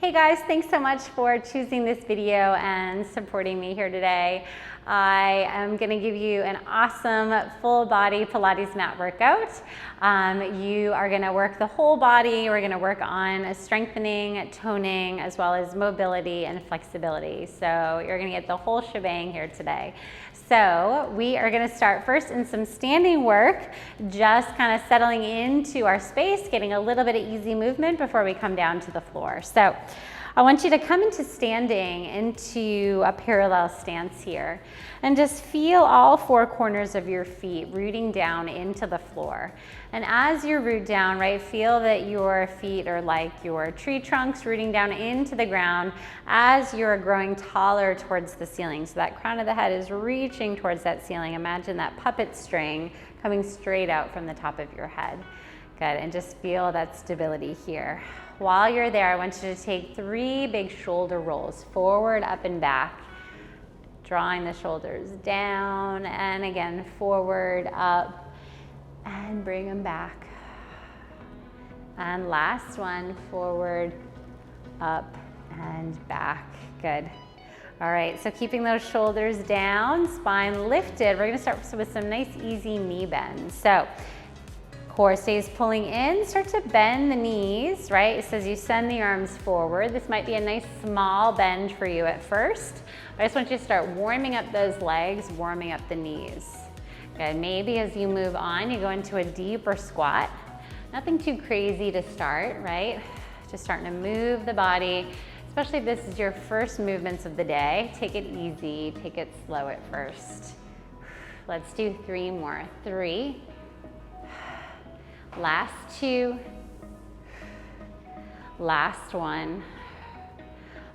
Hey guys, thanks so much for choosing this video and supporting me here today. I am going to give you an awesome full body Pilates mat workout. You are going to work the whole body. We're going to work on strengthening, toning, as well as mobility and flexibility. So you're going to get the whole shebang here today. So we are going to start first in some standing work, just kind of settling into our space, getting a little bit of easy movement before we come down to the floor. So I want you to come into standing, into a parallel stance here, and just feel all four corners of your feet rooting down into the floor. And as you root down, right, feel that your feet are like your tree trunks rooting down into the ground as you're growing taller towards the ceiling. So that crown of the head is reaching towards that ceiling. Imagine that puppet string coming straight out from the top of your head. Good, and just feel that stability here. While you're there, I want you to take 3 big shoulder rolls, forward, up, and back. Drawing the shoulders down, and again, forward, up, and bring them back. And last one, forward, up, and back. Good. All right, so keeping those shoulders down, spine lifted, we're gonna start with some nice, easy knee bends. So, core stays pulling in, start to bend the knees, right? It says you send the arms forward. This might be a nice small bend for you at first. I just want you to start warming up those legs, warming up the knees. Good, maybe as you move on, you go into a deeper squat. Nothing too crazy to start, right? Just starting to move the body, especially if this is your first movements of the day. Take it easy, take it slow at first. Let's do 3 more. 3. Last 2, last 1.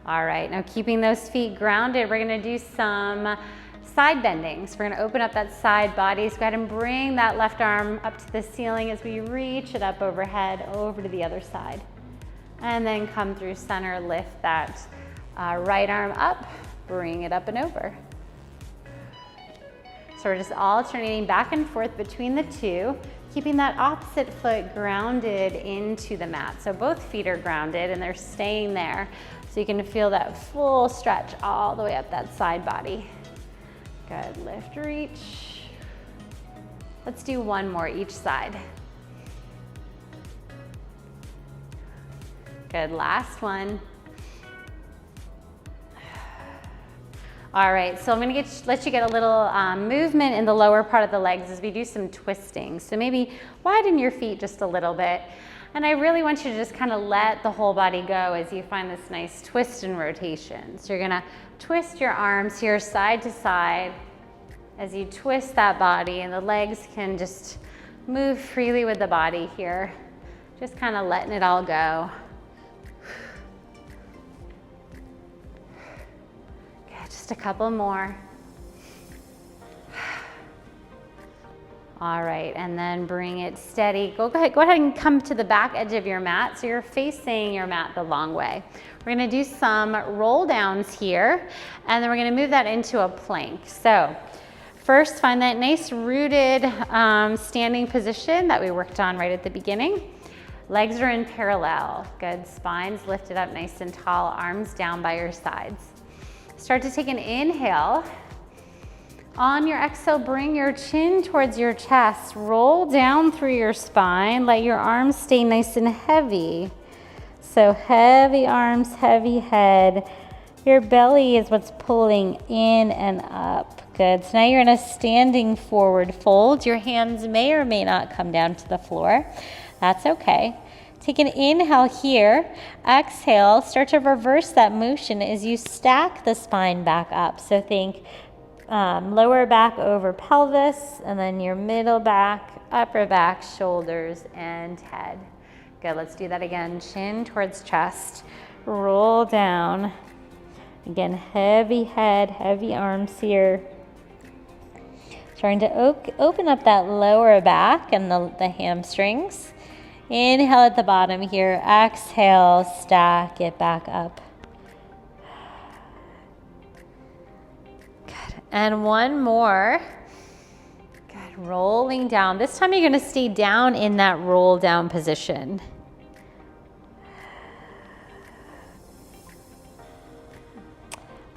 All right, now keeping those feet grounded, we're gonna do some side bendings. We're gonna open up that side body. So go ahead and bring that left arm up to the ceiling as we reach it up overhead, over to the other side. And then come through center, lift that right arm up, bring it up and over. So we're just alternating back and forth between the two, keeping that opposite foot grounded into the mat. So both feet are grounded and they're staying there. So you can feel that full stretch all the way up that side body. Good, lift, reach. Let's do 1 more each side. Good, last one. All right, so I'm gonna let you get a little movement in the lower part of the legs as we do some twisting. So maybe widen your feet just a little bit. And I really want you to just kind of let the whole body go as you find this nice twist and rotation. So you're gonna twist your arms here side to side as you twist that body, and the legs can just move freely with the body here. Just kind of letting it all go. Just a couple more. All right, and then bring it steady. Go ahead and come to the back edge of your mat so you're facing your mat the long way. We're gonna do some roll downs here, and then we're gonna move that into a plank. So first, find that nice rooted standing position that we worked on right at the beginning. Legs are in parallel. Good, spines lifted up nice and tall, arms down by your sides. Start to take an inhale. On your exhale, bring your chin towards your chest. Roll down through your spine. Let your arms stay nice and heavy. So heavy arms, heavy head. Your belly is what's pulling in and up. Good. So now you're in a standing forward fold. Your hands may or may not come down to the floor. That's okay. Take an inhale here. Exhale, start to reverse that motion as you stack the spine back up. So think lower back over pelvis, and then your middle back, upper back, shoulders, and head. Good, let's do that again. Chin towards chest. Roll down. Again, heavy head, heavy arms here. Trying to open up that lower back and the hamstrings. Inhale at the bottom here. Exhale, stack it back up. Good. And 1 more. Good. Rolling down. This time you're going to stay down in that roll down position.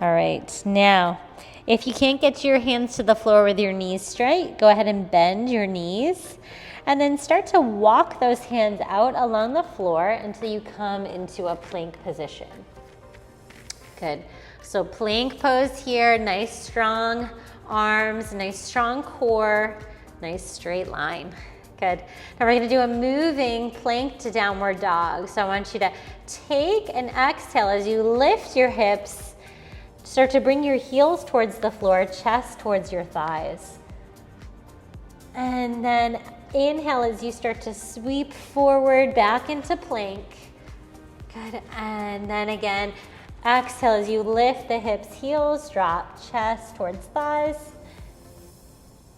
All right, now, if you can't get your hands to the floor with your knees straight, go ahead and bend your knees and then start to walk those hands out along the floor until you come into a plank position. Good. So plank pose here, nice strong arms, nice strong core, nice straight line. Good. Now we're gonna do a moving plank to downward dog. So I want you to take an exhale as you lift your hips, start to bring your heels towards the floor, chest towards your thighs. And then inhale as you start to sweep forward back into plank. Good. And then again, exhale as you lift the hips, heels, drop, chest towards thighs.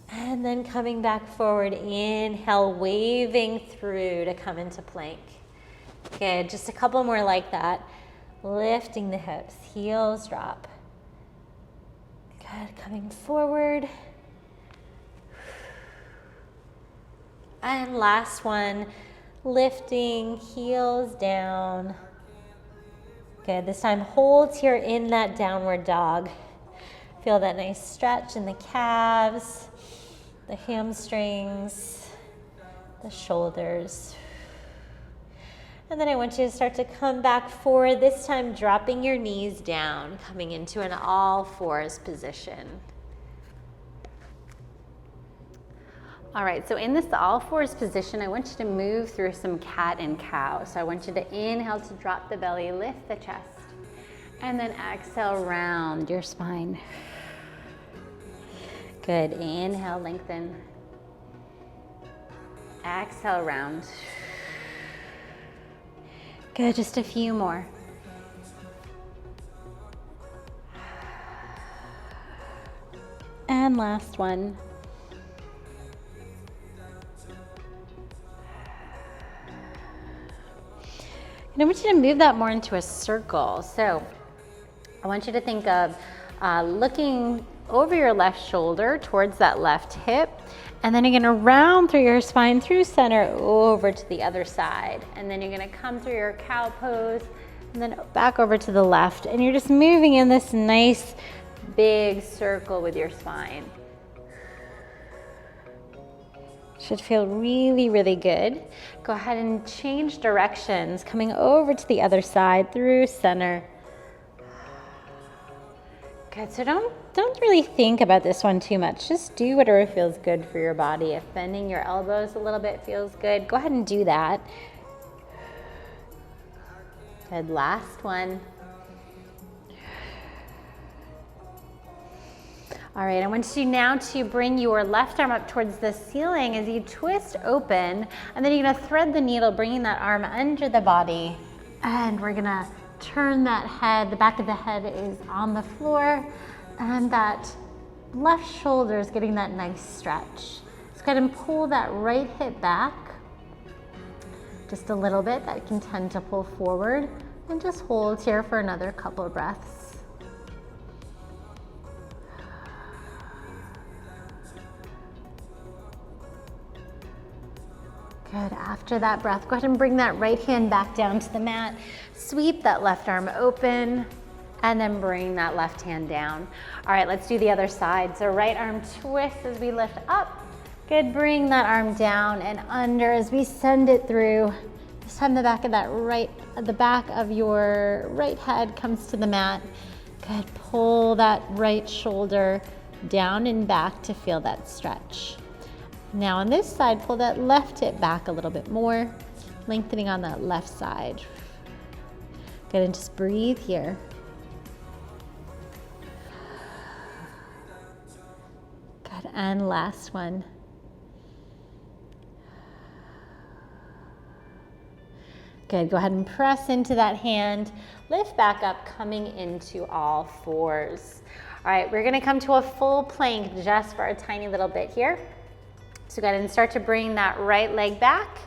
And then coming back forward, inhale, waving through to come into plank. Good, just a couple more like that. Lifting the hips, heels drop. Good, coming forward. And last one, lifting, heels down. Good, this time hold here in that downward dog. Feel that nice stretch in the calves, the hamstrings, the shoulders. And then I want you to start to come back forward, this time dropping your knees down, coming into an all fours position. All right, so in this all fours position, I want you to move through some cat and cow. So I want you to inhale to drop the belly, lift the chest, and then exhale, round your spine. Good, inhale, lengthen. Exhale, round. Good, just a few more. And last one. And I want you to move that more into a circle. So I want you to think of looking over your left shoulder towards that left hip, and then you're gonna round through your spine through center over to the other side. And then you're gonna come through your cow pose and then back over to the left. And you're just moving in this nice big circle with your spine. Should feel really, really good. Go ahead and change directions, coming over to the other side through center. Good, so don't really think about this one too much. Just do whatever feels good for your body. If bending your elbows a little bit feels good, go ahead and do that. Good, last one. All right, I want you now to bring your left arm up towards the ceiling as you twist open, and then you're gonna thread the needle, bringing that arm under the body. And we're gonna turn that head, the back of the head is on the floor, and that left shoulder is getting that nice stretch. Let's go ahead and pull that right hip back just a little bit. That can tend to pull forward, and just hold here for another couple of breaths. Good, after that breath, go ahead and bring that right hand back down to the mat. Sweep that left arm open, and then bring that left hand down. All right, let's do the other side. So right arm twist as we lift up. Good, bring that arm down and under as we send it through. This time the back of your right head comes to the mat. Good, pull that right shoulder down and back to feel that stretch. Now on this side, pull that left hip back a little bit more, lengthening on that left side. Good, and just breathe here. Good, and last one. Good, go ahead and press into that hand, lift back up, coming into all fours. All right, we're gonna come to a full plank just for a tiny little bit here. So go ahead and start to bring that right leg back,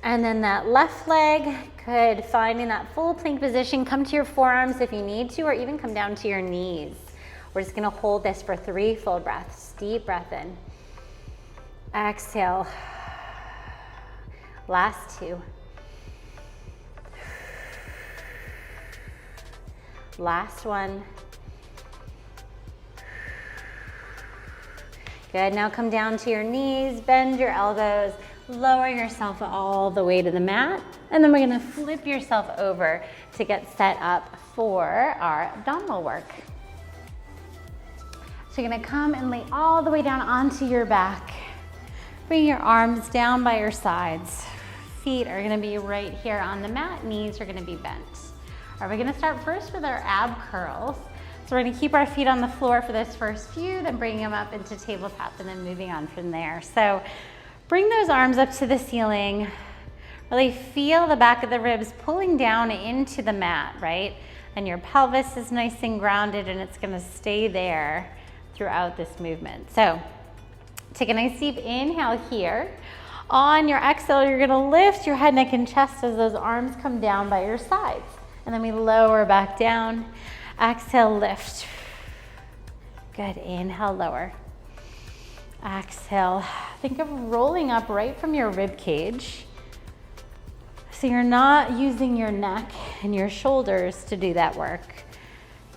and then that left leg, good, finding that full plank position. Come to your forearms if you need to, or even come down to your knees. We're just gonna hold this for 3 full breaths. Deep breath in. Exhale. Last 2. Last one. Good, now come down to your knees, bend your elbows, lower yourself all the way to the mat, and then we're gonna flip yourself over to get set up for our abdominal work. So you're gonna come and lay all the way down onto your back. Bring your arms down by your sides. Feet are gonna be right here on the mat, knees are gonna be bent. All right, we're gonna start first with our ab curls. So we're gonna keep our feet on the floor for this first few, then bring them up into tabletop and then moving on from there. So bring those arms up to the ceiling. Really feel the back of the ribs pulling down into the mat, right? And your pelvis is nice and grounded and it's gonna stay there throughout this movement. So take a nice deep inhale here. On your exhale, you're gonna lift your head, neck, and chest as those arms come down by your sides. And then we lower back down. Exhale, lift. Good, inhale, lower. Exhale, think of rolling up right from your rib cage. So you're not using your neck and your shoulders to do that work.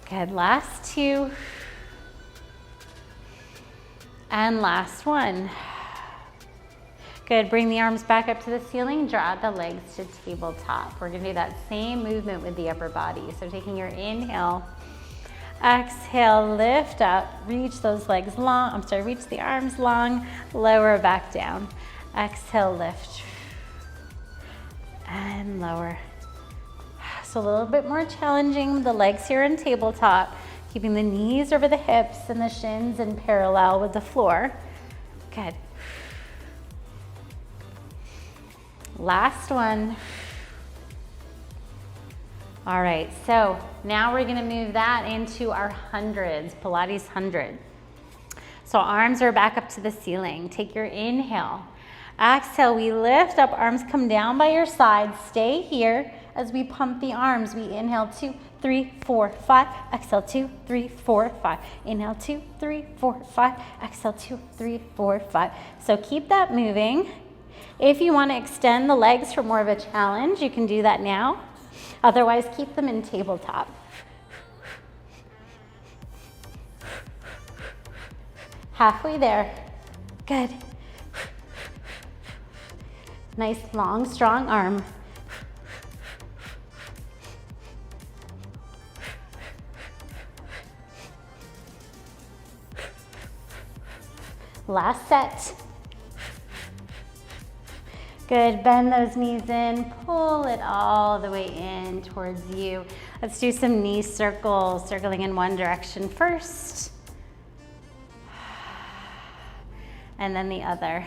Good, last two. And last one. Good, bring the arms back up to the ceiling, draw out the legs to tabletop. We're gonna do that same movement with the upper body. So taking your inhale, exhale, lift up, reach those legs long, reach the arms long, lower back down. Exhale, lift, and lower. So a little bit more challenging, the legs here in tabletop, keeping the knees over the hips and the shins in parallel with the floor. Good. Last one. All right, so now we're gonna move that into our hundreds, Pilates 100. So arms are back up to the ceiling. Take your inhale. Exhale, we lift up, arms come down by your sides. Stay here as we pump the arms. We inhale 2, 3, 4, 5. Exhale 2, 3, 4, 5. Inhale 2, 3, 4, 5. Exhale 2, 3, 4, 5. So keep that moving. If you want to extend the legs for more of a challenge, you can do that now. Otherwise, keep them in tabletop. Halfway there. Good. Nice, long, strong arm. Last set. Good, bend those knees in, pull it all the way in towards you. Let's do some knee circles, circling in one direction first, and then the other.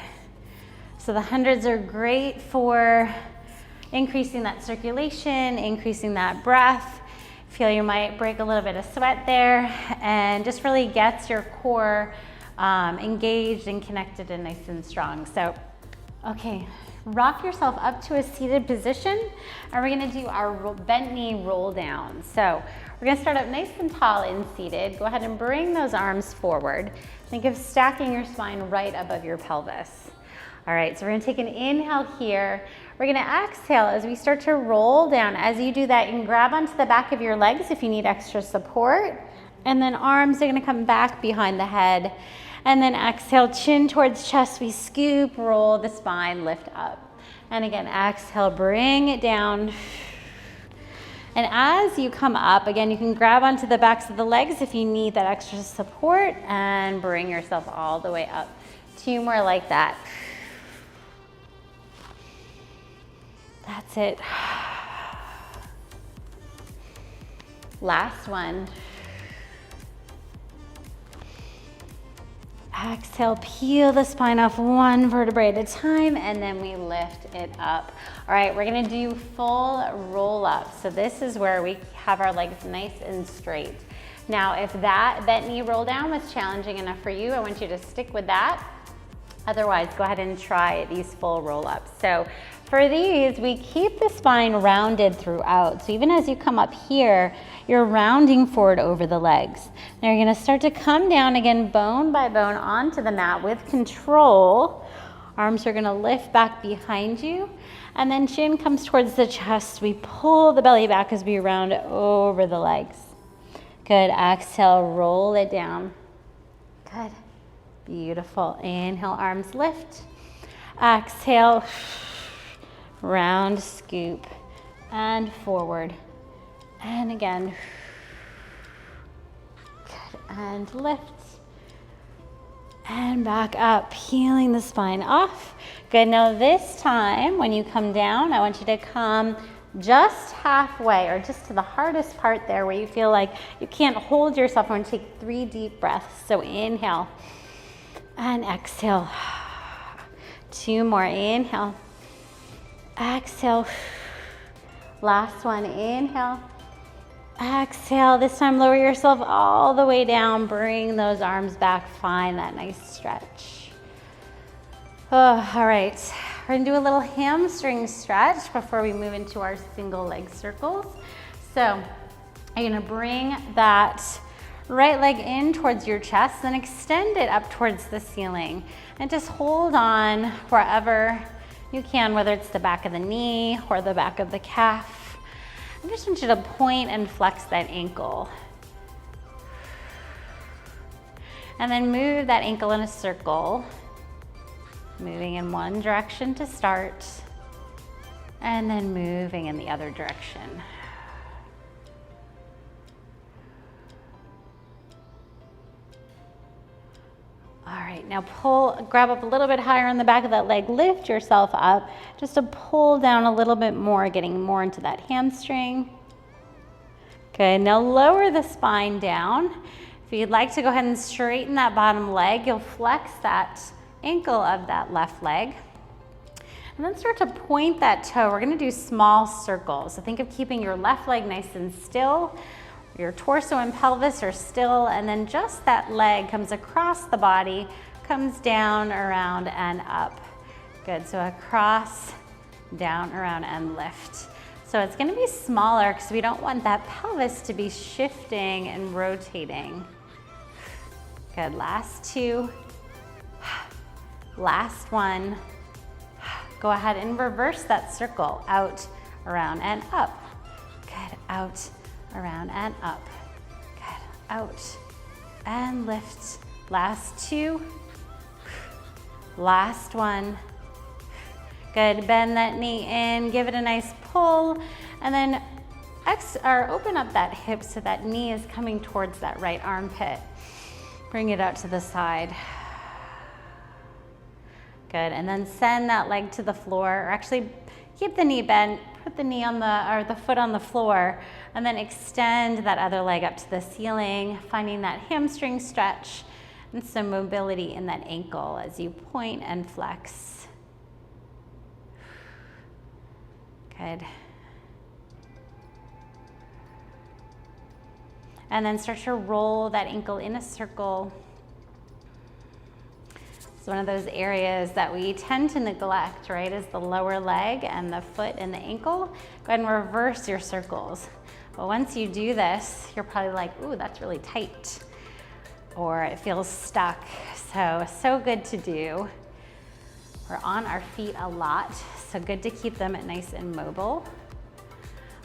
So the hundreds are great for increasing that circulation, increasing that breath. Feel you might break a little bit of sweat there, and just really gets your core engaged and connected and nice and strong. So, okay. Rock yourself up to a seated position, and we're gonna do our bent knee roll down. So we're gonna start up nice and tall and seated. Go ahead and bring those arms forward. Think of stacking your spine right above your pelvis. All right, so we're gonna take an inhale here. We're gonna exhale as we start to roll down. As you do that, you can grab onto the back of your legs if you need extra support, and then arms are gonna come back behind the head. And then exhale, chin towards chest, we scoop, roll the spine, lift up. And again, exhale, bring it down. And as you come up, again, you can grab onto the backs of the legs if you need that extra support, and bring yourself all the way up. 2 more like that. That's it. Last one. Exhale, peel the spine off one vertebrae at a time, and then we lift it up. All right, we're gonna do full roll up. So this is where we have our legs nice and straight. Now, if that bent knee roll down was challenging enough for you, I want you to stick with that. Otherwise, go ahead and try these full roll ups. So for these, we keep the spine rounded throughout. So even as you come up here, you're rounding forward over the legs. Now you're gonna start to come down again, bone by bone, onto the mat with control. Arms are gonna lift back behind you, and then chin comes towards the chest. We pull the belly back as we round over the legs. Good, exhale, roll it down. Good. Beautiful. Inhale, arms lift. Exhale, round scoop and forward. And again. Good. And lift. And back up, peeling the spine off. Good. Now this time, when you come down, I want you to come just halfway, or just to the hardest part there where you feel like you can't hold yourself. I want to take 3 deep breaths. So inhale and exhale. 2 more. Inhale. Exhale. Last one. Inhale. Exhale. This time lower yourself all the way down. Bring those arms back. Find that nice stretch. Oh, all right. We're gonna do a little hamstring stretch before we move into our single leg circles. So you're gonna bring that right leg in towards your chest, then extend it up towards the ceiling. And just hold on wherever you can, whether it's the back of the knee or the back of the calf. I just want you to point and flex that ankle. And then move that ankle in a circle, moving in one direction to start, and then moving in the other direction. All right, now grab up a little bit higher on the back of that leg, lift yourself up, just to pull down a little bit more, getting more into that hamstring. Good, now lower the spine down. If you'd like to go ahead and straighten that bottom leg, you'll flex that ankle of that left leg. And then start to point that toe. We're gonna do small circles. So think of keeping your left leg nice and still. Your torso and pelvis are still, and then just that leg comes across the body, comes down, around, and up. Good, so across, down, around, and lift. So it's gonna be smaller because we don't want that pelvis to be shifting and rotating. Good, last 2. Last 1. Go ahead and reverse that circle, out, around, and up. Good, out, around, and up. Good, out, and lift. Last 2. Last 1. Good, bend that knee in, give it a nice pull, and then open up that hip so that knee is coming towards that right armpit. Bring it out to the side. Good, and then send that leg to the floor, or actually keep the knee bent, put the knee on the foot on the floor, and then extend that other leg up to the ceiling, finding that hamstring stretch and some mobility in that ankle as you point and flex. Good. And then start to roll that ankle in a circle. It's one of those areas that we tend to neglect, right, is the lower leg and the foot and the ankle. Go ahead and reverse your circles. But once you do this, you're probably like, ooh, that's really tight, or it feels stuck. So good to do. We're on our feet a lot, so good to keep them nice and mobile.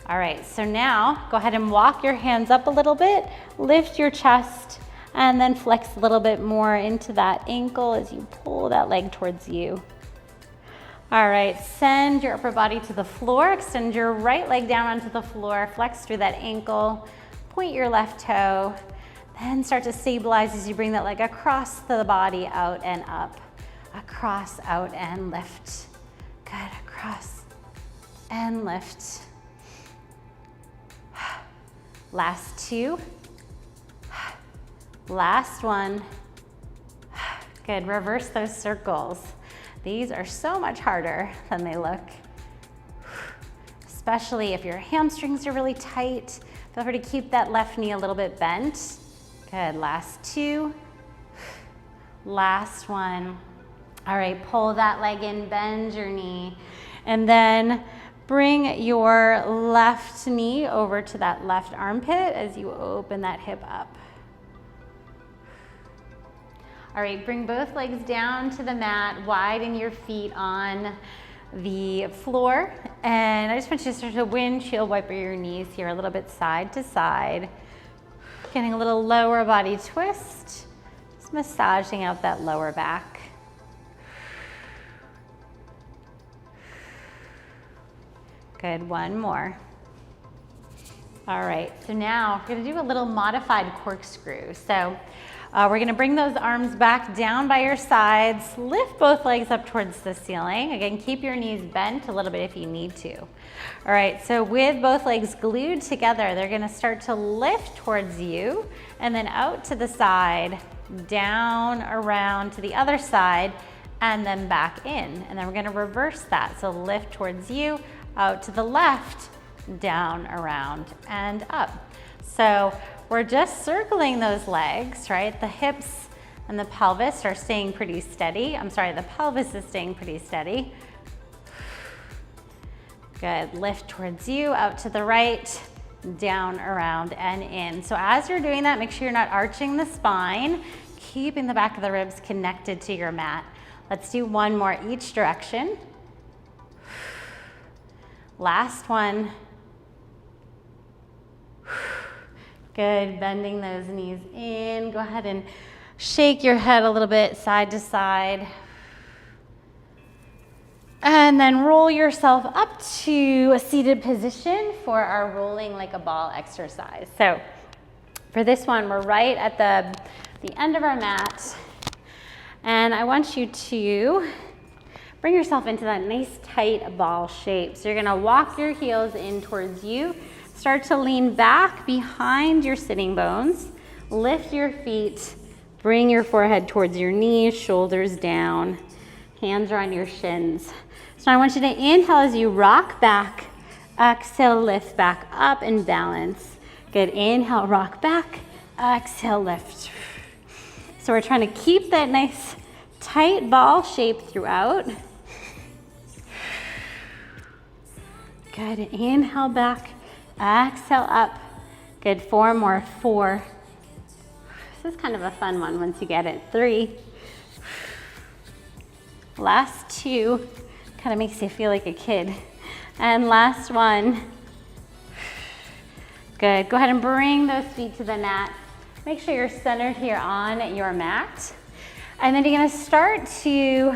All right, so now go ahead and walk your hands up a little bit, lift your chest, and then flex a little bit more into that ankle as you pull that leg towards you. All right, send your upper body to the floor, extend your right leg down onto the floor, flex through that ankle, point your left toe, then start to stabilize as you bring that leg across the body, out and up. Across, out, and lift. Good, across and lift. Last 2. Last 1. Good, reverse those circles. These are so much harder than they look, especially if your hamstrings are really tight. Feel free to keep that left knee a little bit bent. Good, last 2. Last 1. All right, pull that leg in, bend your knee, and then bring your left knee over to that left armpit as you open that hip up. All right, bring both legs down to the mat, widen your feet on the floor, and I just want you to start to windshield wiper your knees here a little bit side to side. Getting a little lower body twist. Just massaging out that lower back. Good, one more. All right, so now we're gonna do a little modified corkscrew. So we're gonna bring those arms back down by your sides, lift both legs up towards the ceiling. Again, keep your knees bent a little bit if you need to. All right, so with both legs glued together, they're gonna start to lift towards you and then out to the side, down, around to the other side, and then back in. And then we're gonna reverse that. So lift towards you, out to the left, down, around, and up. So we're just circling those legs, right? The hips and the pelvis are staying pretty steady. I'm sorry, the pelvis is staying pretty steady. Good, lift towards you, out to the right, down, around, and in. So as you're doing that, make sure you're not arching the spine, keeping the back of the ribs connected to your mat. Let's do one more each direction. Last one. Good, bending those knees in. Go ahead and shake your head a little bit side to side. And then roll yourself up to a seated position for our rolling like a ball exercise. So for this one, we're right at the end of our mat. And I want you to bring yourself into that nice tight ball shape. So you're gonna walk your heels in towards you. Start to lean back behind your sitting bones. Lift your feet. Bring your forehead towards your knees, shoulders down. Hands are on your shins. So I want you to inhale as you rock back. Exhale, lift back up and balance. Good, inhale, rock back. Exhale, lift. So we're trying to keep that nice tight ball shape throughout. Good, inhale back. Exhale up. Good, four more, 4. This is kind of a fun one once you get it. 3. Last 2. Kind of makes you feel like a kid. And last one. Good, go ahead and bring those feet to the mat. Make sure you're centered here on your mat. And then you're gonna start to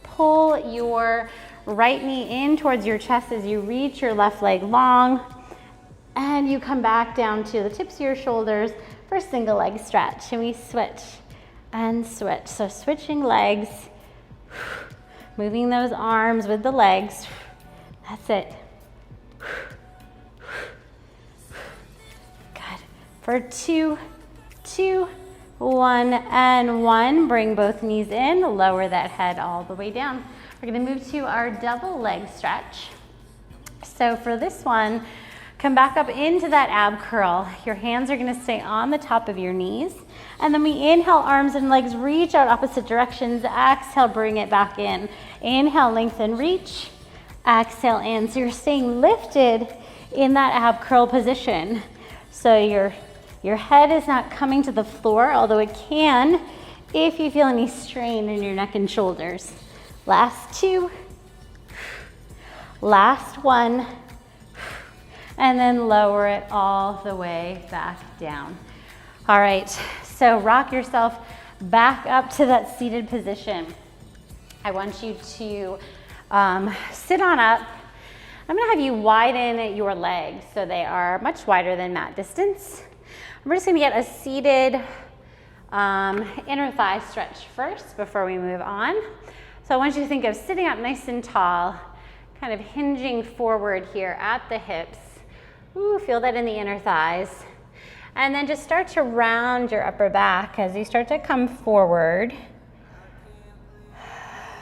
pull your right knee in towards your chest as you reach your left leg long. And you come back down to the tips of your shoulders for a single leg stretch. And we switch and switch. So switching legs, moving those arms with the legs. That's it. Good. For 2, 2, 1, and 1. Bring both knees in, lower that head all the way down. We're gonna move to our double leg stretch. So for this one, come back up into that ab curl. Your hands are gonna stay on the top of your knees. And then we inhale, arms and legs reach out opposite directions. Exhale, bring it back in. Inhale, lengthen, reach. Exhale in. So you're staying lifted in that ab curl position. So your head is not coming to the floor, although it can if you feel any strain in your neck and shoulders. Last 2. Last 1. And then lower it all the way back down. All right, so rock yourself back up to that seated position. I want you to sit on up. I'm gonna have you widen your legs so they are much wider than mat distance. We're just gonna get a seated inner thigh stretch first before we move on. So I want you to think of sitting up nice and tall, kind of hinging forward here at the hips. Ooh, feel that in the inner thighs. And then just start to round your upper back as you start to come forward.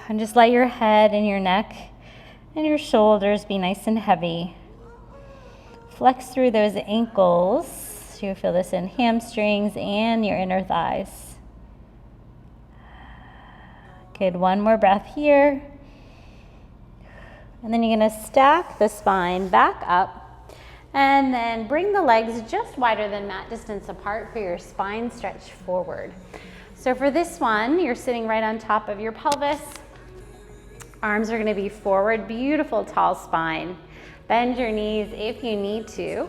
And just let your head and your neck and your shoulders be nice and heavy. Flex through those ankles. You feel this in hamstrings and your inner thighs. Good, one more breath here. And then you're gonna stack the spine back up. And then bring the legs just wider than mat distance apart for your spine stretch forward. So for this one, you're sitting right on top of your pelvis. Arms are gonna be forward, beautiful tall spine. Bend your knees if you need to.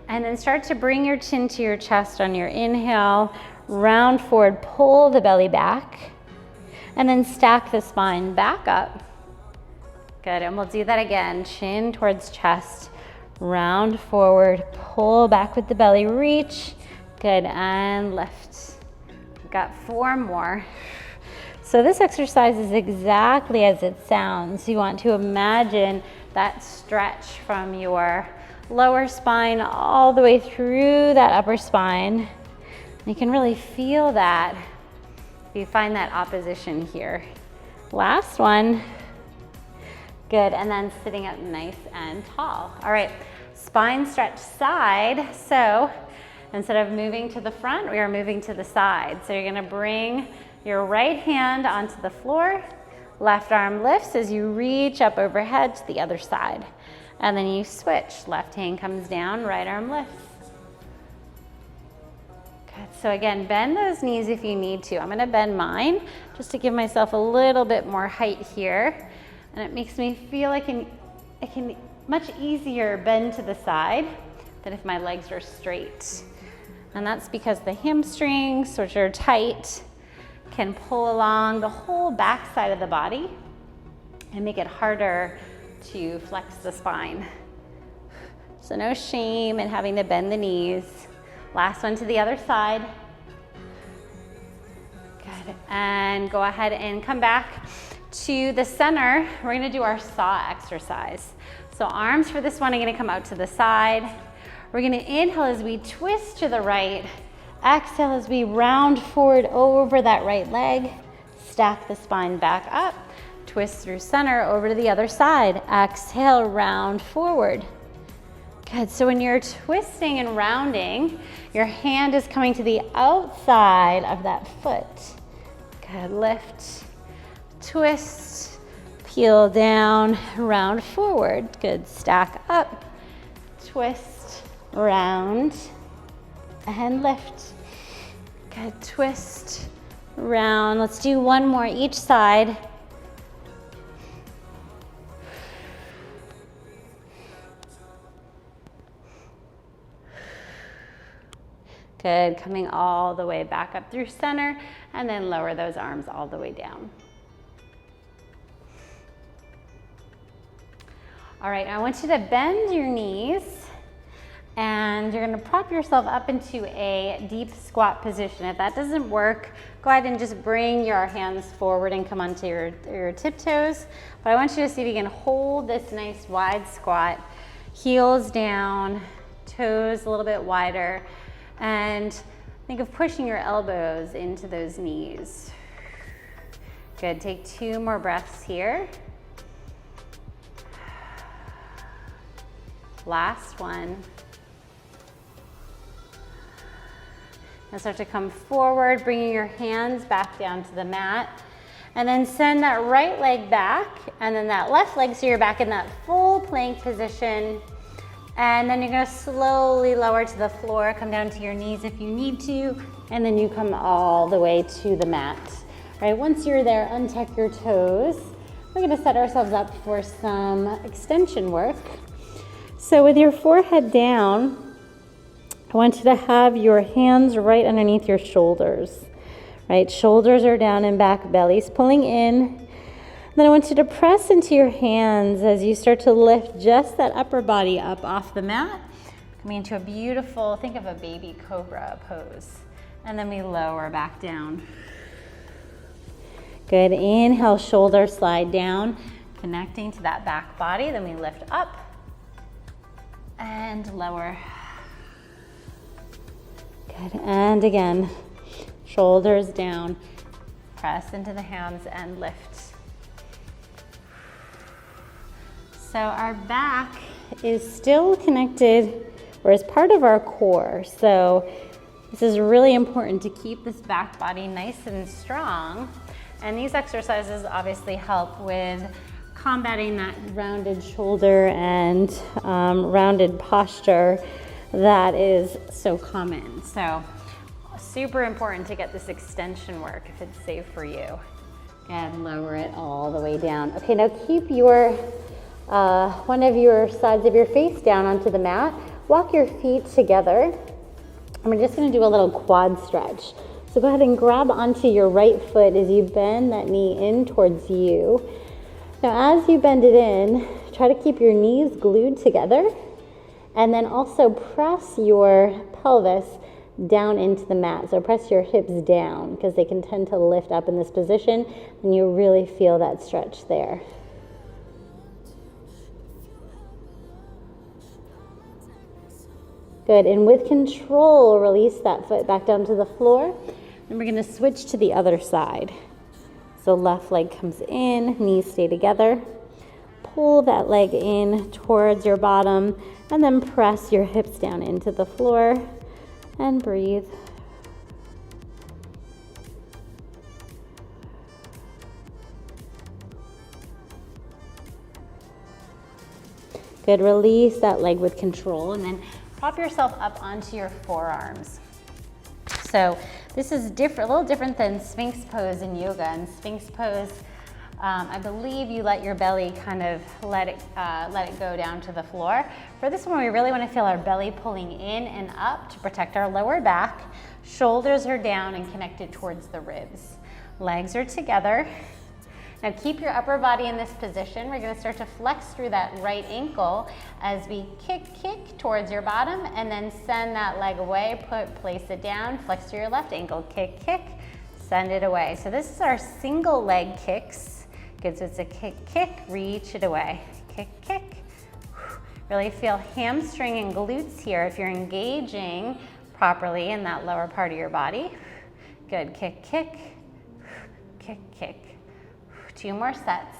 And then start to bring your chin to your chest on your inhale. round forward, pull the belly back, and then stack the spine back up. Good, and we'll do that again. Chin towards chest, round forward, pull back with the belly, reach. Good, and lift. We've got 4 more. So this exercise is exactly as it sounds. You want to imagine that stretch from your lower spine all the way through that upper spine. You can really feel that if you find that opposition here. Last one. Good, and then sitting up nice and tall. All right, spine stretch side. So instead of moving to the front, we are moving to the side. So you're gonna bring your right hand onto the floor, left arm lifts as you reach up overhead to the other side. And then you switch, left hand comes down, right arm lifts. Good, so again, bend those knees if you need to. I'm gonna bend mine just to give myself a little bit more height here. And it makes me feel like I can much easier bend to the side than if my legs are straight. And that's because the hamstrings, which are tight, can pull along the whole back side of the body and make it harder to flex the spine. So no shame in having to bend the knees. Last one to the other side. Good, and go ahead and come back to the center. We're gonna do our saw exercise. So arms for this one are gonna come out to the side. We're gonna inhale as we twist to the right. Exhale as we round forward over that right leg. Stack the spine back up. Twist through center over to the other side. Exhale, round forward. Good, so when you're twisting and rounding, your hand is coming to the outside of that foot. Good, lift, twist, peel down, round forward. Good, stack up, twist, round, and lift. Good, twist, round. Let's do one more each side. Good, coming all the way back up through center, and then lower those arms all the way down. All right, I want you to bend your knees, and you're gonna prop yourself up into a deep squat position. If that doesn't work, go ahead and just bring your hands forward and come onto your tiptoes. But I want you to see if you can hold this nice wide squat, heels down, toes a little bit wider, and think of pushing your elbows into those knees. Good, take 2 more breaths here. Last one. Now start to come forward, bringing your hands back down to the mat. And then send that right leg back, and then that left leg so you're back in that full plank position. And then you're gonna slowly lower to the floor, come down to your knees if you need to, and then you come all the way to the mat. All right, once you're there, untuck your toes. We're gonna set ourselves up for some extension work. So with your forehead down, I want you to have your hands right underneath your shoulders, right? Shoulders are down and back, belly's pulling in. Then I want you to press into your hands as you start to lift just that upper body up off the mat, coming into a beautiful, think of a baby cobra pose. And then we lower back down. Good, inhale, shoulders slide down, connecting to that back body. Then we lift up and lower. Good, and again, shoulders down, press into the hands and lift. So our back is still connected, or is part of our core. So this is really important to keep this back body nice and strong. And these exercises obviously help with combating that rounded shoulder and rounded posture that is so common. So super important to get this extension work if it's safe for you. And lower it all the way down. Okay, now keep your one of your sides of your face down onto the mat. Walk your feet together. And we're just gonna do a little quad stretch. So go ahead and grab onto your right foot as you bend that knee in towards you. Now as you bend it in, try to keep your knees glued together, and then also press your pelvis down into the mat. So press your hips down because they can tend to lift up in this position, and you really feel that stretch there. Good, and with control, release that foot back down to the floor. And we're gonna switch to the other side. So left leg comes in, knees stay together. Pull that leg in towards your bottom, and then press your hips down into the floor and breathe. Good, release that leg with control, and then prop yourself up onto your forearms. So this is different, a little different than Sphinx pose in yoga. In Sphinx pose, I believe you let your belly kind of let it go down to the floor. For this one, we really want to feel our belly pulling in and up to protect our lower back. Shoulders are down and connected towards the ribs. Legs are together. Now keep your upper body in this position. We're going to start to flex through that right ankle as we kick towards your bottom, and then send that leg away, place it down, flex to your left ankle, kick, send it away. So this is our single leg kicks. Good, so it's a kick, reach it away, kick. Really feel hamstring and glutes here if you're engaging properly in that lower part of your body. Good, kick. 2 more sets.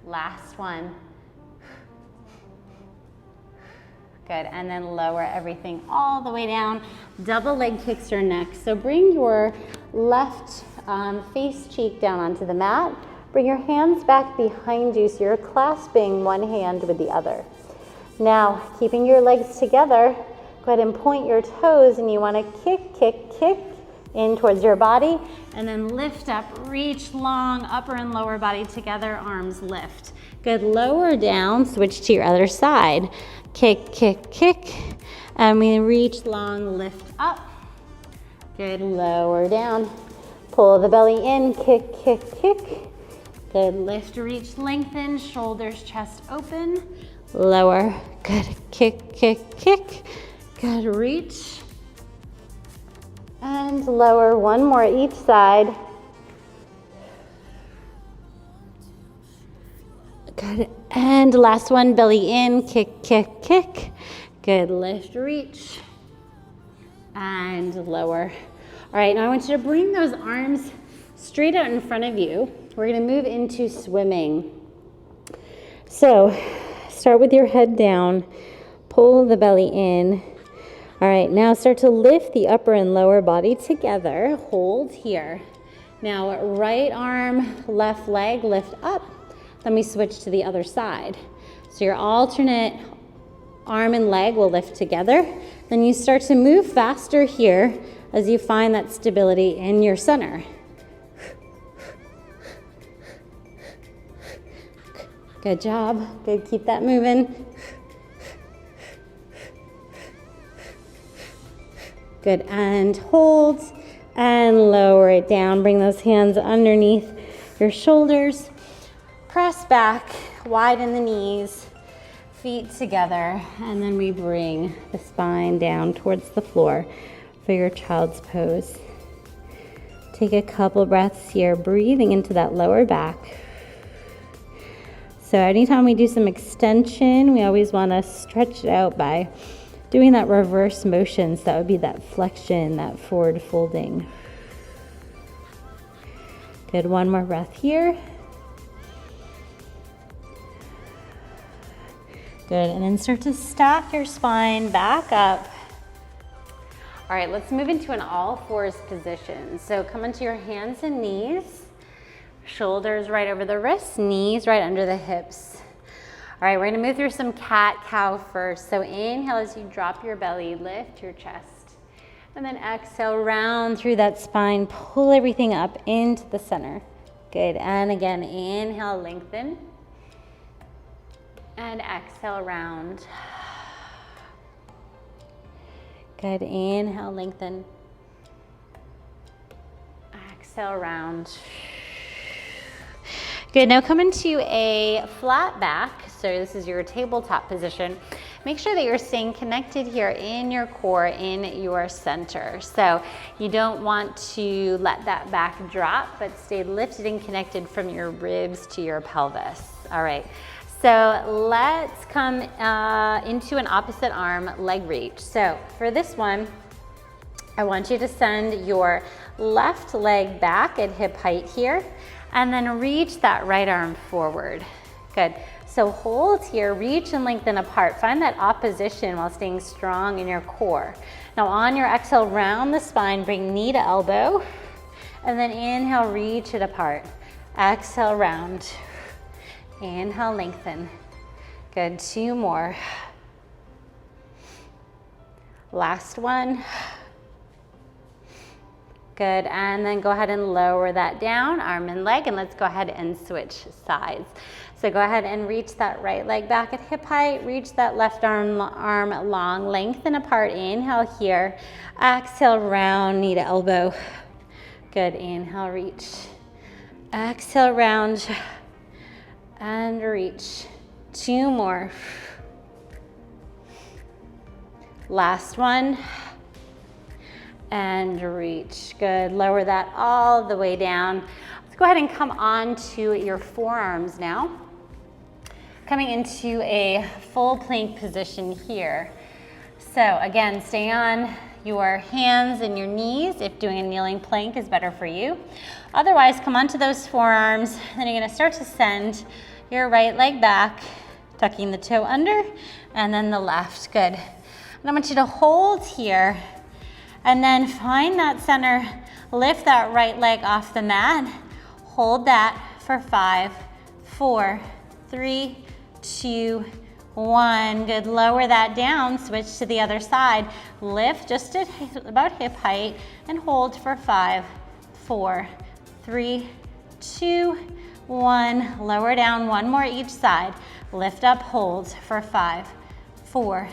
Last one. Good, and then lower everything all the way down. Double leg kicks are next. So bring your left face cheek down onto the mat. Bring your hands back behind you so you're clasping one hand with the other. Now, keeping your legs together, go ahead and point your toes, and you want to kick in towards your body, and then lift up, reach long, upper and lower body together, arms lift. Good, lower down, switch to your other side. Kick, and we reach long, lift up. Good, lower down. Pull the belly in, kick. Good, lift, reach, lengthen, shoulders, chest open. Lower, good, kick. Good, reach. And lower, one more each side. Good, and last one, belly in, kick. Good, lift, reach, and lower. All right, now I want you to bring those arms straight out in front of you. We're gonna move into swimming. So, start with your head down, pull the belly in. All right, now start to lift the upper and lower body together. Hold here. Now, right arm, left leg, lift up. Then we switch to the other side. So your alternate arm and leg will lift together. Then you start to move faster here as you find that stability in your center. Good job. Good, keep that moving. Good, and hold, and lower it down. Bring those hands underneath your shoulders. Press back, widen the knees, feet together, and then we bring the spine down towards the floor for your child's pose. Take a couple breaths here, breathing into that lower back. So anytime we do some extension, we always want to stretch it out by doing that reverse motion. So that would be that flexion, that forward folding. Good, one more breath here. Good, and then start to stack your spine back up. All right, let's move into an all fours position. So come onto your hands and knees, shoulders right over the wrists, knees right under the hips. All right, we're gonna move through some cat-cow first. So inhale as you drop your belly, lift your chest. And then exhale, round through that spine, pull everything up into the center. Good, and again, inhale, lengthen. And exhale, round. Good, inhale, lengthen. Exhale, round. Good, now come into a flat back. So this is your tabletop position. Make sure that you're staying connected here in your core, in your center. So you don't want to let that back drop, but stay lifted and connected from your ribs to your pelvis. All right, so let's come into an opposite arm leg reach. So for this one, I want you to send your left leg back at hip height here, and then reach that right arm forward. Good. So hold here, reach and lengthen apart. Find that opposition while staying strong in your core. Now on your exhale, round the spine, bring knee to elbow, and then inhale, reach it apart. Exhale, round. Inhale, lengthen. Good, 2 more. Last one. Good, and then go ahead and lower that down, arm and leg, and let's go ahead and switch sides. So go ahead and reach that right leg back at hip height, reach that left arm long, lengthen apart, inhale here, exhale, round, knee to elbow. Good, inhale, reach. Exhale, round, and reach. 2 more. Last one. And reach. Good. Lower that all the way down. Let's go ahead and come on to your forearms now. Coming into a full plank position here. So again, stay on your hands and your knees if doing a kneeling plank is better for you. Otherwise, come onto those forearms. Then you're going to start to send your right leg back, tucking the toe under, and then the left. Good. And I want you to hold here. And then find that center, lift that right leg off the mat. Hold that for 5, 4, 3, 2, 1. Good, lower that down, switch to the other side. Lift just at about hip height and hold for 5, 4, 3, 2, 1. Lower down, 1 more each side. Lift up, hold for 5, 4,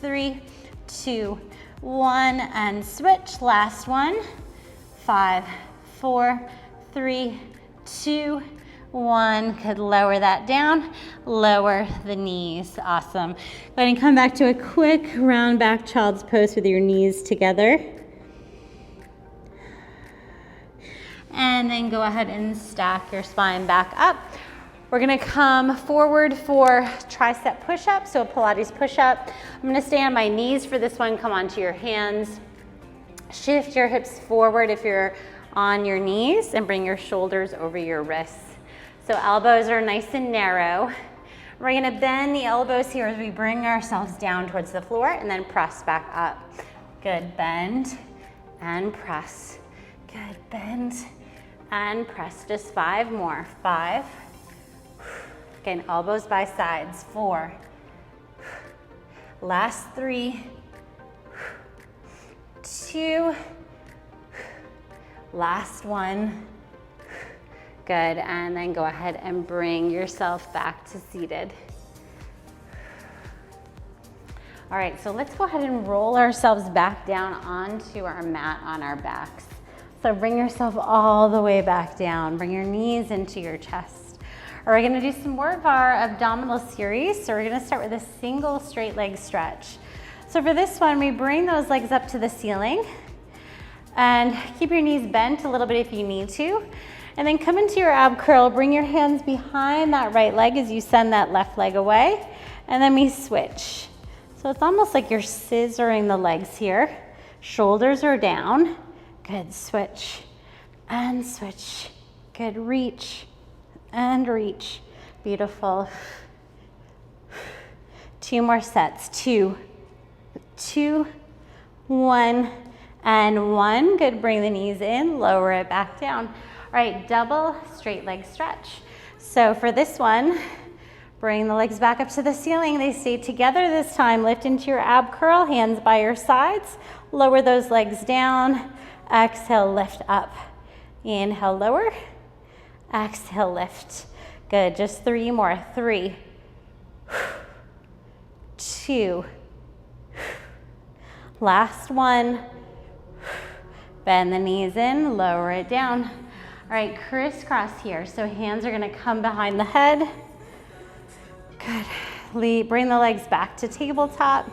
3, 2, 1, and switch. Last one. 5, 4, 3, 2, 1. Could lower that down, lower the knees. Awesome. Go ahead and come back to a quick round back child's pose with your knees together. And then go ahead and stack your spine back up. We're gonna come forward for tricep push-up, so a Pilates push-up. I'm gonna stay on my knees for this one. Come onto your hands. Shift your hips forward if you're on your knees, and bring your shoulders over your wrists. So elbows are nice and narrow. We're gonna bend the elbows here as we bring ourselves down towards the floor, and then press back up. Good, bend and press. Good, bend and press. Just 5 more. 5. Again, elbows by sides. 4. Last 3. 2. Last 1. Good, and then go ahead and bring yourself back to seated. All right, so let's go ahead and roll ourselves back down onto our mat on our backs. So bring yourself all the way back down. Bring your knees into your chest. We're gonna do some more of our abdominal series. So we're gonna start with a single straight leg stretch. So for this one, we bring those legs up to the ceiling and keep your knees bent a little bit if you need to. And then come into your ab curl, bring your hands behind that right leg as you send that left leg away. And then we switch. So it's almost like you're scissoring the legs here. Shoulders are down. Good, switch and switch. Good, reach and reach. Beautiful. 2 more sets. 2, 2, 1, and 1. Good, bring the knees in, lower it back down. All right, double straight leg stretch. So for this one, bring the legs back up to the ceiling. They stay together this time. Lift into your ab curl, hands by your sides. Lower those legs down. Exhale, lift up. Inhale, lower. Exhale, lift. Good, just 3 more. 3, 2. Last one. Bend the knees in, lower it down. All right, crisscross here. So hands are gonna come behind the head. Good. Bring the legs back to tabletop.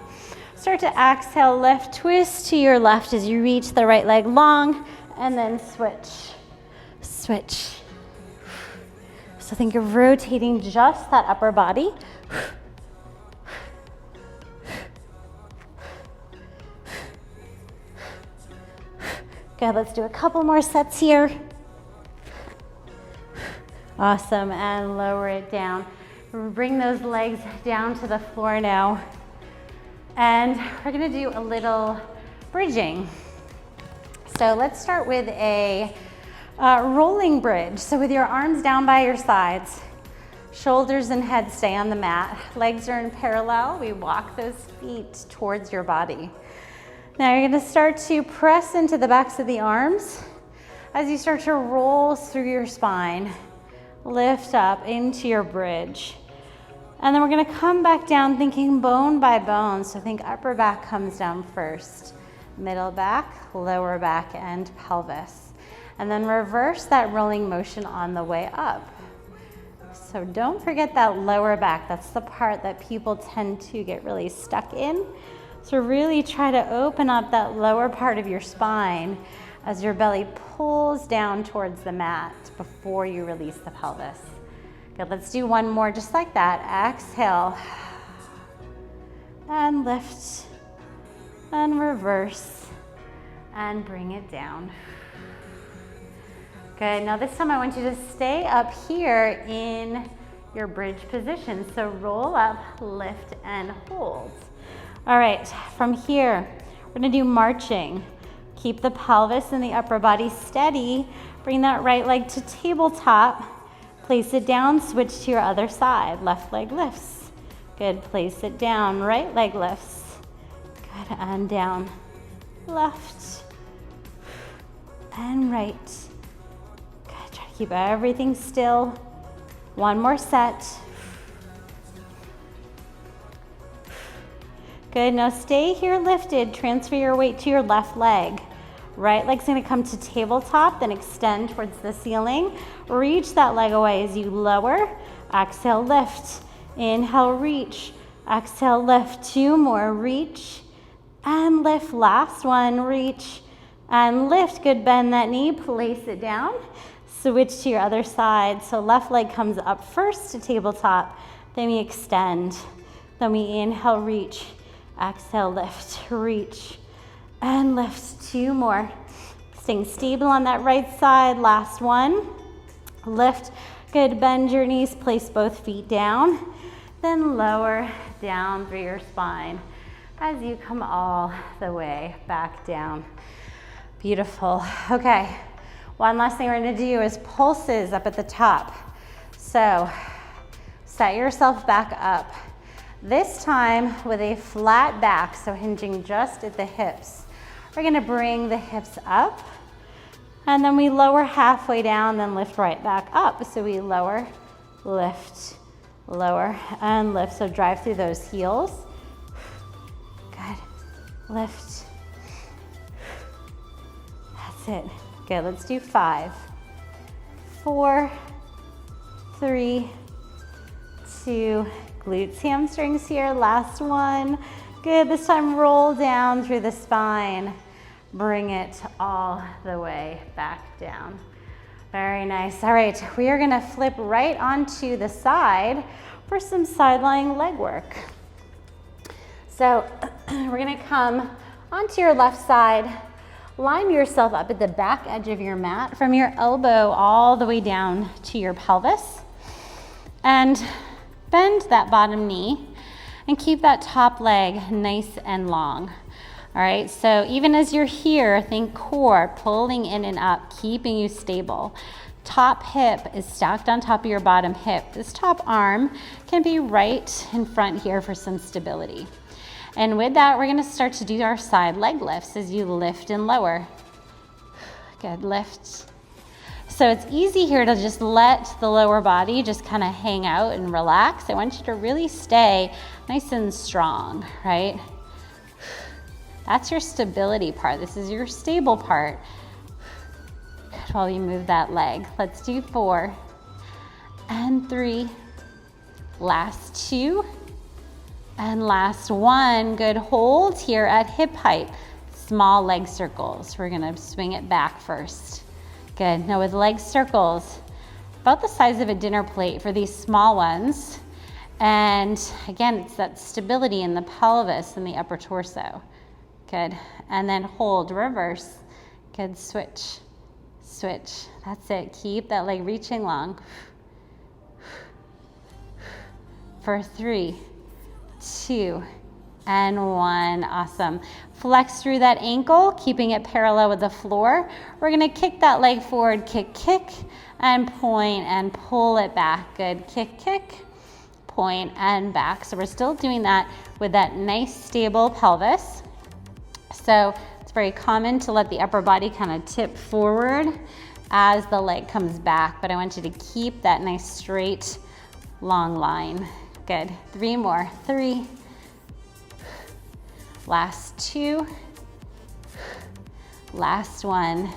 Start to exhale, lift, twist to your left as you reach the right leg long, and then switch, switch. So think of rotating just that upper body. Good, let's do a couple more sets here. Awesome, and lower it down. Bring those legs down to the floor now. And we're gonna do a little bridging. So let's start with a rolling bridge. So with your arms down by your sides, shoulders and head stay on the mat. Legs are in parallel. We walk those feet towards your body. Now you're gonna start to press into the backs of the arms as you start to roll through your spine. Lift up into your bridge. And then we're gonna come back down thinking bone by bone. So think upper back comes down first, middle back, lower back, and pelvis. And then reverse that rolling motion on the way up. So don't forget that lower back. That's the part that people tend to get really stuck in. So really try to open up that lower part of your spine as your belly pulls down towards the mat before you release the pelvis. Good, let's do one more just like that. Exhale, and lift, and reverse, and bring it down. Good, now this time I want you to stay up here in your bridge position. So roll up, lift, and hold. All right, from here, we're gonna do marching. Keep the pelvis and the upper body steady. Bring that right leg to tabletop. Place it down, switch to your other side. Left leg lifts. Good, place it down. Right leg lifts. Good, and down. Left and right. Good, try to keep everything still. One more set. Good, now stay here lifted. Transfer your weight to your left leg. Right leg's gonna come to tabletop, then extend towards the ceiling. Reach that leg away as you lower. Exhale, lift. Inhale, reach. Exhale, lift. Two more, reach and lift. Last one, reach and lift. Good, bend that knee, place it down. Switch to your other side. So left leg comes up first to tabletop, then we extend. Then we inhale, reach. Exhale, lift, reach and lift. Two more. Staying stable on that right side. Last one. Lift. Good. Bend your knees. Place both feet down. Then lower down through your spine as you come all the way back down. Beautiful. Okay. One last thing we're going to do is pulses up at the top. So set yourself back up. This time with a flat back, so hinging just at the hips. We're gonna bring the hips up, and then we lower halfway down, then lift right back up. So we lower, lift, lower, and lift. So drive through those heels. Good, lift. That's it. Good, let's do 5, 4, 3, 2, glutes, hamstrings here, last one. Good, this time roll down through the spine. Bring it all the way back down. Very nice. All right, we are gonna flip right onto the side for some side lying leg work. So we're gonna come onto your left side, line yourself up at the back edge of your mat from your elbow all the way down to your pelvis, and bend that bottom knee and keep that top leg nice and long. All right, so even as you're here, think core, pulling in and up, keeping you stable. Top hip is stacked on top of your bottom hip. This top arm can be right in front here for some stability. And with that, we're gonna start to do our side leg lifts as you lift and lower. Good, lift. So it's easy here to just let the lower body just kind of hang out and relax. I want you to really stay nice and strong, right? That's your stability part. This is your stable part. Good, while you move that leg. Let's do 4 and 3. Last 2 and last 1. Good, hold here at hip height. Small leg circles. We're gonna swing it back first. Good, now with leg circles, about the size of a dinner plate for these small ones. And again, it's that stability in the pelvis and the upper torso. Good, and then hold, reverse. Good, switch, switch. That's it, keep that leg reaching long. For 3, 2, and 1, awesome. Flex through that ankle, keeping it parallel with the floor. We're gonna kick that leg forward, kick, kick, and point and pull it back. Good, kick, kick, point and back. So we're still doing that with that nice stable pelvis. So it's very common to let the upper body kind of tip forward as the leg comes back, but I want you to keep that nice straight, long line. Good, 3 more, 3, last 2, last 1.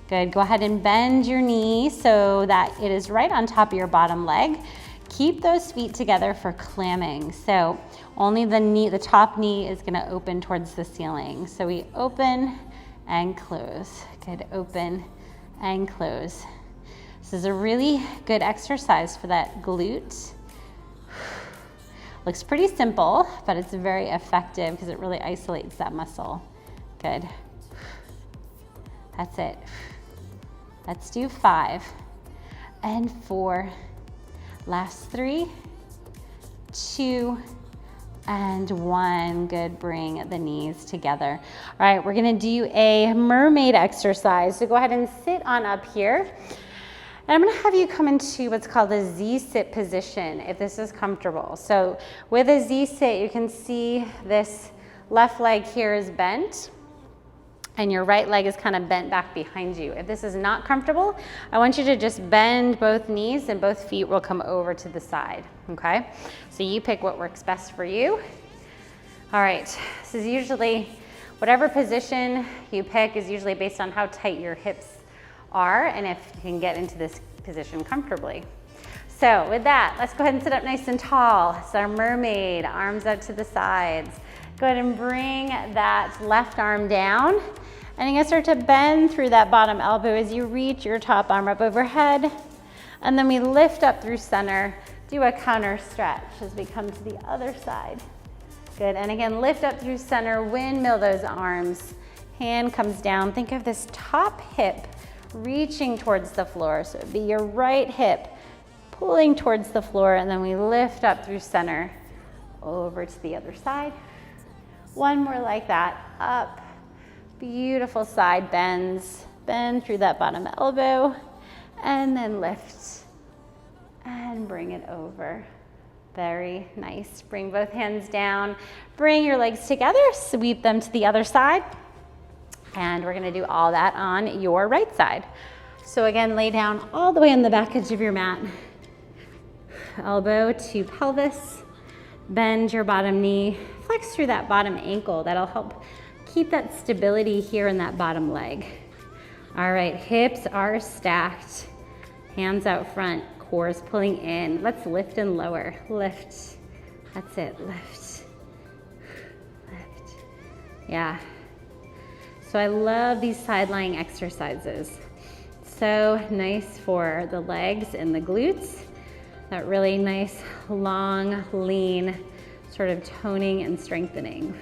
Good, go ahead and bend your knee so that it is right on top of your bottom leg. Keep those feet together for clamming. So only the top knee is gonna open towards the ceiling. So we open and close. Good, open and close. This is a really good exercise for that glute. Looks pretty simple, but it's very effective because it really isolates that muscle. Good. That's it. Let's do 5 and 4. Last 3, 2, and 1. Good, bring the knees together. All right, we're gonna do a mermaid exercise. So go ahead and sit on up here. And I'm gonna have you come into what's called a Z-sit position, if this is comfortable. So with a Z-sit, you can see this left leg here is bent, and your right leg is kind of bent back behind you. If this is not comfortable, I want you to just bend both knees and both feet will come over to the side, okay? So you pick what works best for you. All right, this is usually, whatever position you pick is usually based on how tight your hips are and if you can get into this position comfortably. So with that, let's go ahead and sit up nice and tall. So our mermaid, arms out to the sides. Go ahead and bring that left arm down. And you're gonna start to bend through that bottom elbow as you reach your top arm up overhead. And then we lift up through center, do a counter stretch as we come to the other side. Good, and again, lift up through center, windmill those arms. Hand comes down, think of this top hip reaching towards the floor. So it'd be your right hip pulling towards the floor, and then we lift up through center, over to the other side. One more like that, up. Beautiful side bends. Bend through that bottom elbow, and then lift and bring it over. Very nice. Bring both hands down. Bring your legs together, sweep them to the other side. And we're gonna do all that on your right side. So again, lay down all the way on the back edge of your mat. Elbow to pelvis. Bend your bottom knee. Flex through that bottom ankle. That'll help keep that stability here in that bottom leg. All right, hips are stacked. Hands out front, core is pulling in. Let's lift and lower. Lift. That's it, lift. Lift. Yeah. So I love these side lying exercises. So nice for the legs and the glutes. That really nice, long, lean, sort of toning and strengthening.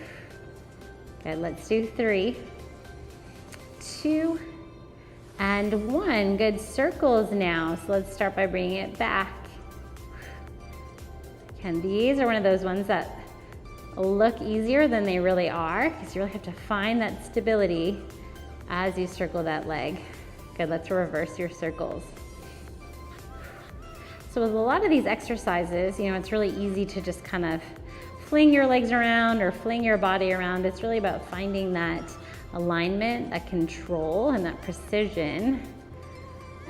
Good, let's do 3, 2, and 1. Good, circles now. So let's start by bringing it back. And these are one of those ones that look easier than they really are, because you really have to find that stability as you circle that leg. Good, let's reverse your circles. So with a lot of these exercises, you know, it's really easy to just kind of fling your legs around or fling your body around. It's really about finding that alignment, that control, and that precision,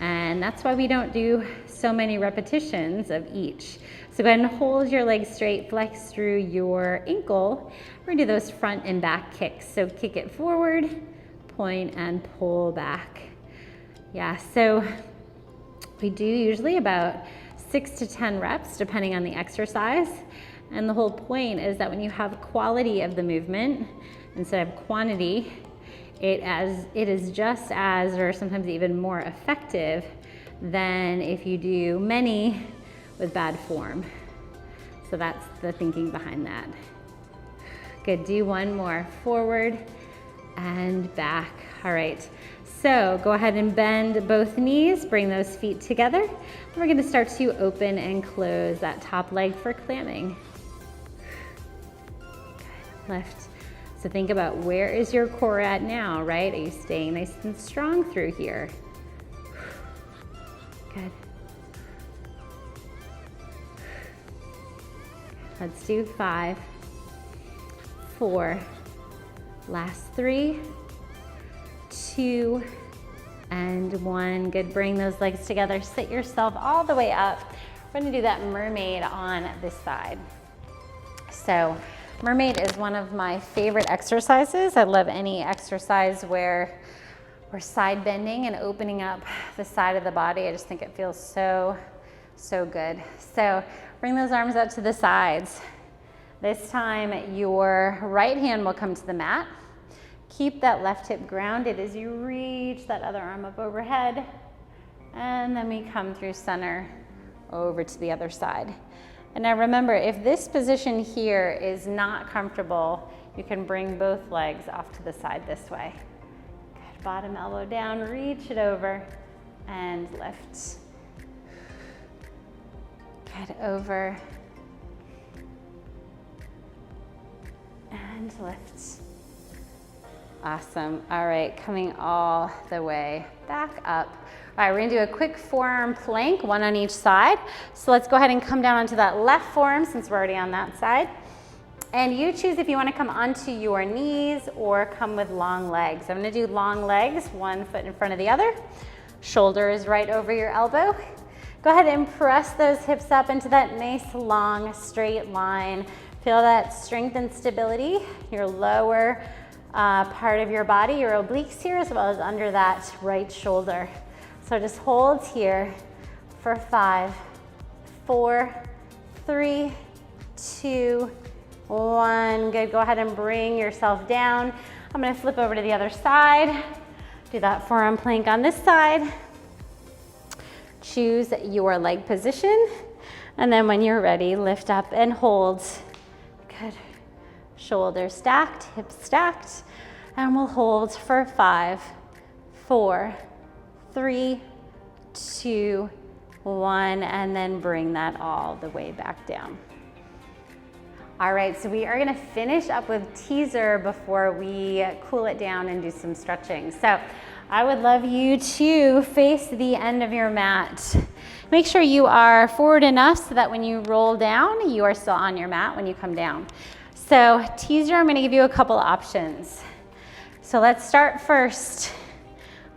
And that's why we don't do so many repetitions of each. So go ahead and hold your legs straight, flex through your ankle. We're gonna do those front and back kicks. So kick it forward, point and pull back. Yeah, so we do usually about 6 to 10 reps depending on the exercise. And the whole point is that when you have quality of the movement instead of quantity, it is just as, or sometimes even more effective than if you do many with bad form. So that's the thinking behind that. Good, do one more. Forward and back. All right, so go ahead and bend both knees, bring those feet together. And we're gonna start to open and close that top leg for clamming. Good, lift. So think about, where is your core at now, right? Are you staying nice and strong through here? Good. Let's do 5, 4, last 3, 2, and 1. Good, bring those legs together, sit yourself all the way up. We're gonna do that mermaid on this side. So, mermaid is one of my favorite exercises. I love any exercise where we're side bending and opening up the side of the body. I just think it feels so, so good. So bring those arms out to the sides. This time your right hand will come to the mat. Keep that left hip grounded as you reach that other arm up overhead. And then we come through center over to the other side. And now remember, if this position here is not comfortable, you can bring both legs off to the side this way. Good, bottom elbow down, reach it over and lift. Good, over and lift. Awesome. All right, coming all the way back up. All right, we're gonna do a quick forearm plank, one on each side. So let's go ahead and come down onto that left forearm since we're already on that side. And you choose if you wanna come onto your knees or come with long legs. I'm gonna do long legs, one foot in front of the other. Shoulder is right over your elbow. Go ahead and press those hips up into that nice long straight line. Feel that strength and stability, your lower part of your body, your obliques here, as well as under that right shoulder. So just hold here for 5, 4, 3, 2, 1. Good, go ahead and bring yourself down. I'm gonna flip over to the other side. Do that forearm plank on this side. Choose your leg position. And then when you're ready, lift up and hold. Good. Shoulders stacked, hips stacked. And we'll hold for 5, 4, 3, 2, 1, and then bring that all the way back down. All right, so we are gonna finish up with teaser before we cool it down and do some stretching. So I would love you to face the end of your mat. Make sure you are forward enough so that when you roll down, you are still on your mat when you come down. So teaser, I'm gonna give you a couple options. So let's start first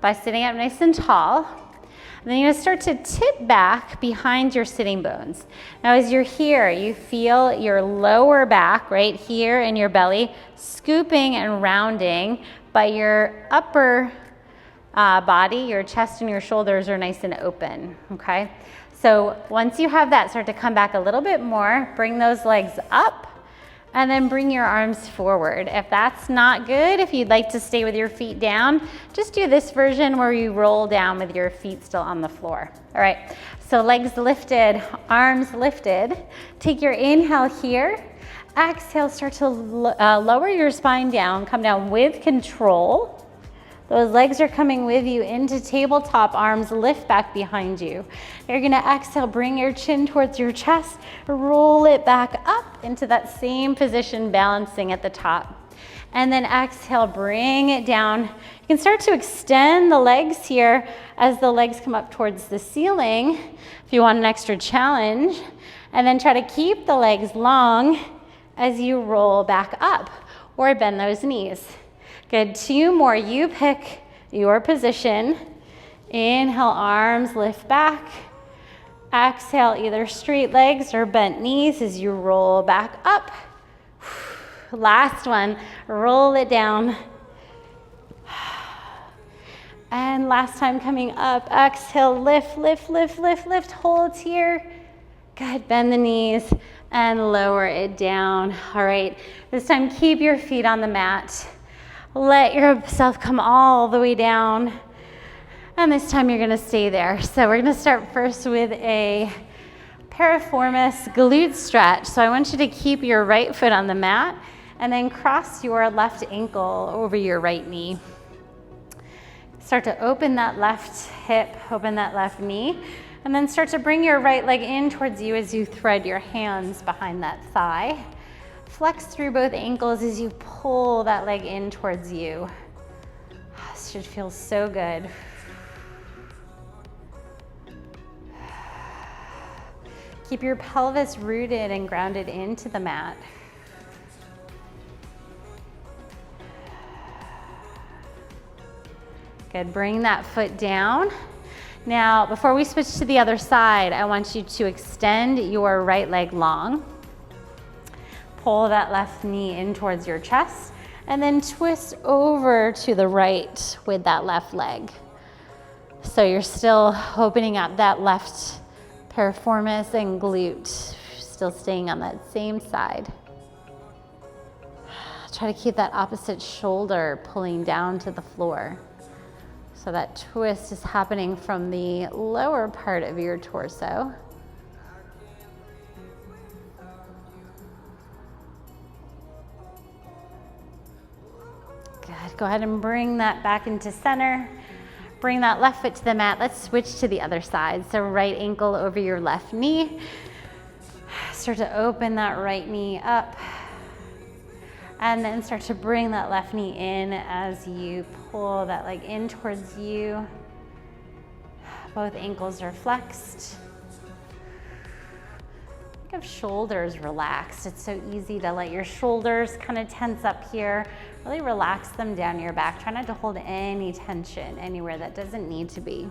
by sitting up nice and tall. And then you're gonna start to tip back behind your sitting bones. Now as you're here, you feel your lower back right here in your belly scooping and rounding, but your upper body, your chest and your shoulders are nice and open, okay? So once you have that, start to come back a little bit more, bring those legs up, and then bring your arms forward. If that's not good, if you'd like to stay with your feet down, just do this version where you roll down with your feet still on the floor. All right, so legs lifted, arms lifted. Take your inhale here. Exhale, start to lower your spine down, come down with control. Those legs are coming with you into tabletop, arms lift back behind you. You're gonna exhale, bring your chin towards your chest, roll it back up into that same position, balancing at the top. And then exhale, bring it down. You can start to extend the legs here as the legs come up towards the ceiling, if you want an extra challenge. And then try to keep the legs long as you roll back up or bend those knees. Good, 2 more. You pick your position Inhale, arms lift back. Exhale, either straight legs or bent knees as you roll back up. Last one, roll it down. And last time coming up, exhale, lift, lift, lift, lift, lift, hold here. Good, bend the knees and lower it down. All right, this time keep your feet on the mat. Let yourself come all the way down. And this time you're gonna stay there. So we're gonna start first with a piriformis glute stretch. So I want you to keep your right foot on the mat and then cross your left ankle over your right knee. Start to open that left hip, open that left knee, and then start to bring your right leg in towards you as you thread your hands behind that thigh. Flex through both ankles as you pull that leg in towards you. This should feel so good. Keep your pelvis rooted and grounded into the mat. Good, bring that foot down. Now, before we switch to the other side, I want you to extend your right leg long. Pull that left knee in towards your chest, and then twist over to the right with that left leg. So you're still opening up that left piriformis and glute, still staying on that same side. Try to keep that opposite shoulder pulling down to the floor. So that twist is happening from the lower part of your torso. Good, go ahead and bring that back into center. Bring that left foot to the mat. Let's switch to the other side. So right ankle over your left knee. Start to open that right knee up. And then start to bring that left knee in as you pull that leg in towards you. Both ankles are flexed. Think of shoulders relaxed. It's so easy to let your shoulders kind of tense up here. Really relax them down your back. Try not to hold any tension anywhere that doesn't need to be.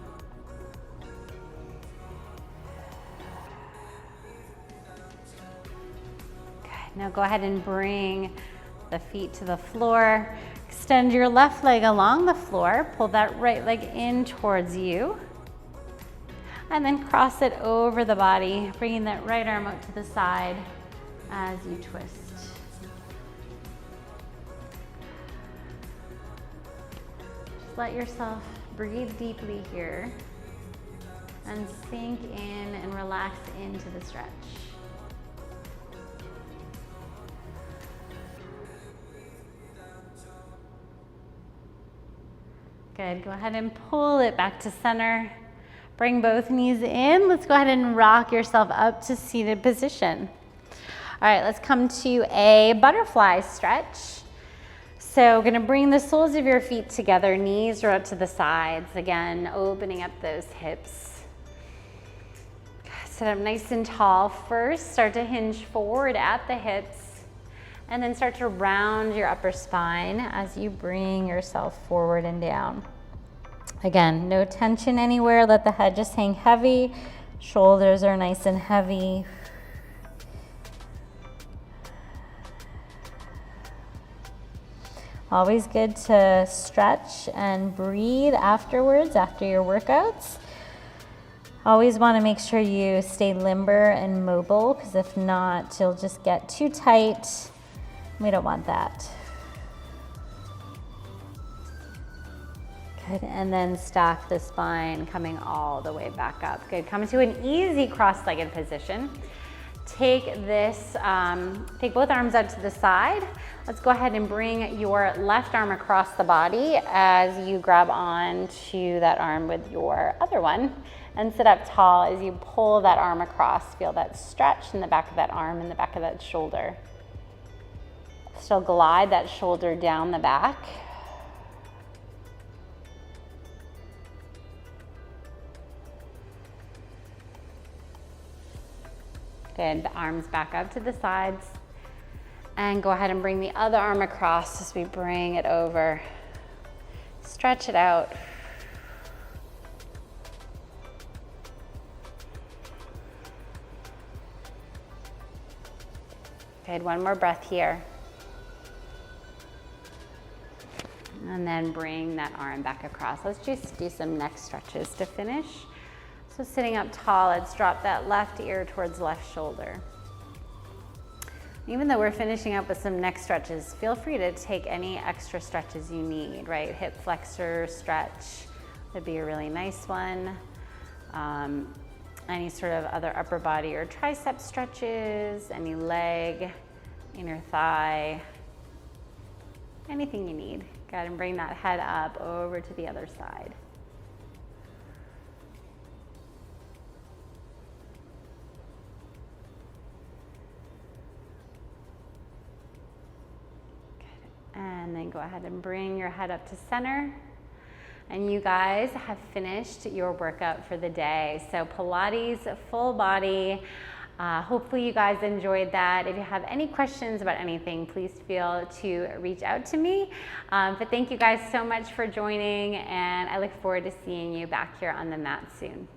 Good. Now go ahead and bring the feet to the floor. Extend your left leg along the floor. Pull that right leg in towards you. And then cross it over the body, bringing that right arm out to the side as you twist. Just let yourself breathe deeply here and sink in and relax into the stretch. Good, go ahead and pull it back to center. Bring both knees in. Let's go ahead and rock yourself up to seated position. All right, let's come to a butterfly stretch. So we're gonna bring the soles of your feet together, knees are out to the sides. Again, opening up those hips. Sit up nice and tall. First, start to hinge forward at the hips, and then start to round your upper spine as you bring yourself forward and down. Again, no tension anywhere. Let the head just hang heavy. Shoulders are nice and heavy. Always good to stretch and breathe afterwards, after your workouts. Always want to make sure you stay limber and mobile, because if not, you'll just get too tight. We don't want that. Good, and then stack the spine coming all the way back up. Good, come to an easy cross-legged position. Take this, take both arms out to the side. Let's go ahead and bring your left arm across the body as you grab on to that arm with your other one, and sit up tall as you pull that arm across. Feel that stretch in the back of that arm and the back of that shoulder. Still glide that shoulder down the back. Good, the arms back up to the sides. And go ahead and bring the other arm across as we bring it over. Stretch it out. Good, one more breath here. And then bring that arm back across. Let's just do some neck stretches to finish. So sitting up tall, let's drop that left ear towards left shoulder. Even though we're finishing up with some neck stretches, feel free to take any extra stretches you need, right? Hip flexor stretch would be a really nice one. Any sort of other upper body or tricep stretches, any leg, inner thigh, anything you need. Go ahead and bring that head up over to the other side. Good. And then go ahead and bring your head up to center. And you guys have finished your workout for the day. So Pilates, full body. Hopefully you guys enjoyed that. If you have any questions about anything, please feel to reach out to me. But thank you guys so much for joining, and I look forward to seeing you back here on the mat soon.